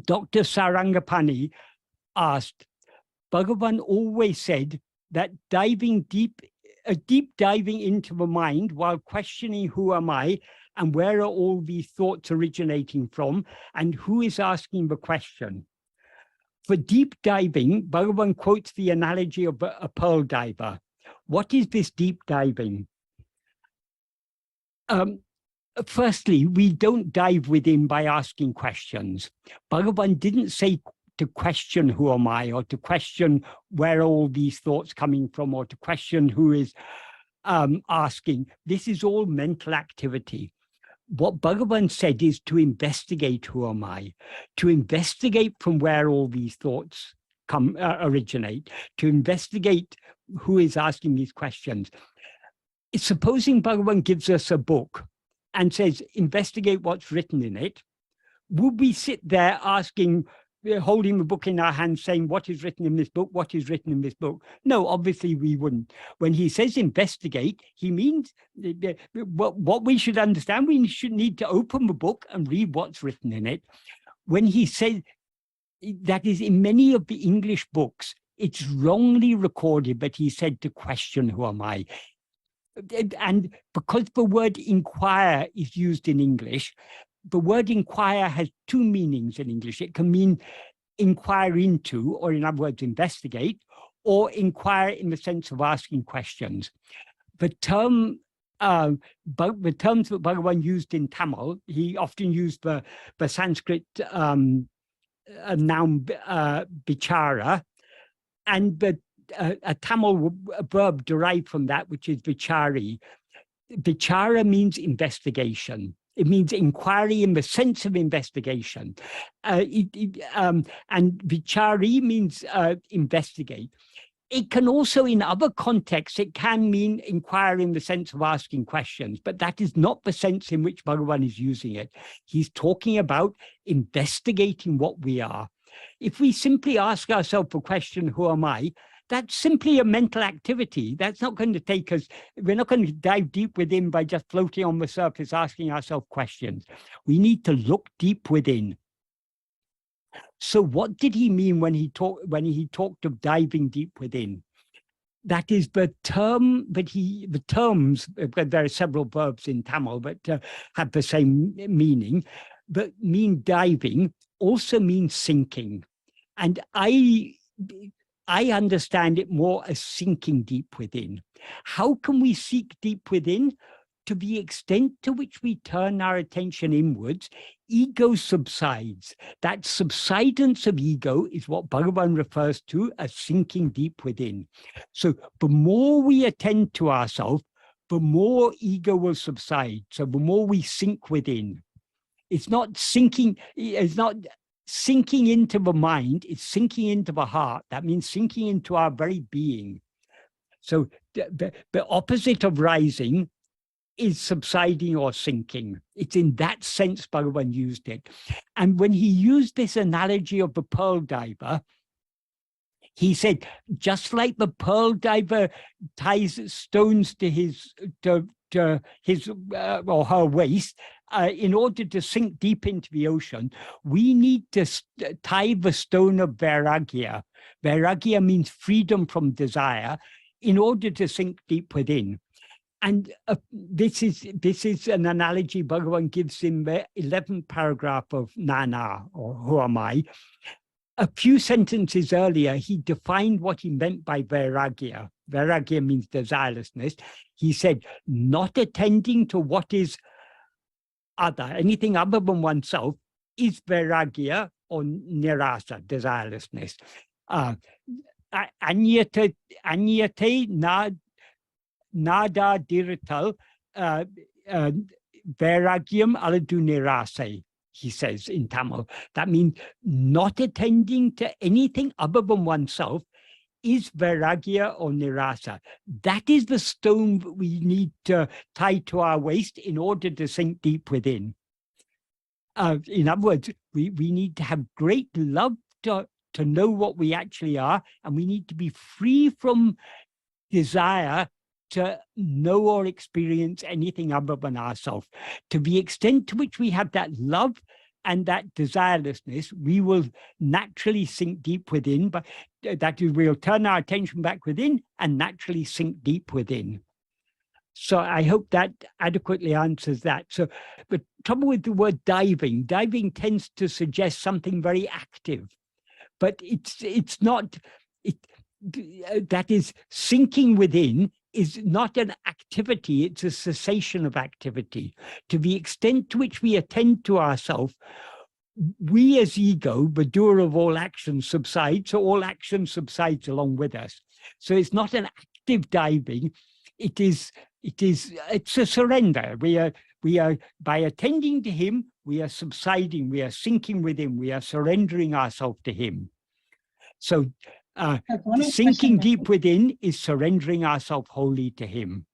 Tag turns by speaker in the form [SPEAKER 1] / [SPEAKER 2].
[SPEAKER 1] Dr. Sarangapani asked, Bhagavan always said that deep diving into the mind while questioning who am I and where are all these thoughts originating from and who is asking the question. For deep diving, Bhagavan quotes the analogy of a pearl diver. What is this deep diving? Firstly, we don't dive within by asking questions. Bhagavan didn't say to question who am I, or to question where are all these thoughts coming from, or to question who is asking. This is all mental activity. What Bhagavan said is to investigate who am I, to investigate from where all these thoughts originate, to investigate who is asking these questions. Supposing Bhagavan gives us a book and says, investigate what's written in it, would we sit there asking, holding the book in our hands saying, what is written in this book? What is written in this book? No, obviously we wouldn't. When he says investigate, he means what we should understand, we should need to open the book and read what's written in it. When he says, that is in many of the English books, it's wrongly recorded, but he said to question who am I. And because the word inquire is used in English, the word inquire has two meanings in English. It can mean inquire into, or in other words, investigate, or inquire in the sense of asking questions. The terms that Bhagavan used in Tamil, he often used the Sanskrit noun vichara, and a Tamil verb derived from that, which is vichari. Vichara means investigation. It means inquiry in the sense of investigation. And vichari means investigate. It can also, in other contexts, it can mean inquire in the sense of asking questions, but that is not the sense in which Bhagavan is using it. He's talking about investigating what we are. If we simply ask ourselves a question, who am I? That's simply a mental activity. That's not going to take us, we're not going to dive deep within by just floating on the surface, asking ourselves questions. We need to look deep within. So what did he mean when he talked of diving deep within? That is the term that the terms, there are several verbs in Tamil that have the same meaning, but mean diving also means sinking. And I understand it more as sinking deep within. How can we seek deep within? To the extent to which we turn our attention inwards, ego subsides. That subsidence of ego is what Bhagavan refers to as sinking deep within. So the more we attend to ourselves, the more ego will subside. So the more we sink within. It's not sinking into the mind, it's sinking into the heart. That means sinking into our very being. So the opposite of rising is subsiding or sinking. It's in that sense Bhagavan used it. And when he used this analogy of the pearl diver, he said, just like the pearl diver ties stones to his or her waist, in order to sink deep into the ocean, we need to tie the stone of vairagya. Vairagya means freedom from desire, in order to sink deep within. And this is an analogy Bhagavan gives in the 11th paragraph of Nana, or Who Am I? A few sentences earlier, he defined what he meant by vairagya. Vairagya means desirelessness. He said, not attending to what is other, anything other than oneself, is vairagya or nirasa, desirelessness. Anyate nada dirital vairagyam aladu nirase, he says in Tamil. That means not attending to anything other than oneself is vairagya or nirasa. That is the stone that we need to tie to our waist in order to sink deep within. In other words, we need to have great love to know what we actually are, and we need to be free from desire to know or experience anything other than ourselves. To the extent to which we have that love, and that desirelessness, we will naturally sink deep within, but that is, we'll turn our attention back within and naturally sink deep within. So I hope that adequately answers that. So, but trouble with the word diving tends to suggest something very active, but it's not. That is, sinking within is not an activity, it's a cessation of activity. To the extent to which we attend to ourselves, we as ego, the doer of all action, subside, so all action subsides along with us. So it's not an active diving, it's a surrender. We are by attending to him, we are subsiding, we are sinking with him, we are surrendering ourselves to him. So sinking deep within is surrendering ourselves wholly to him.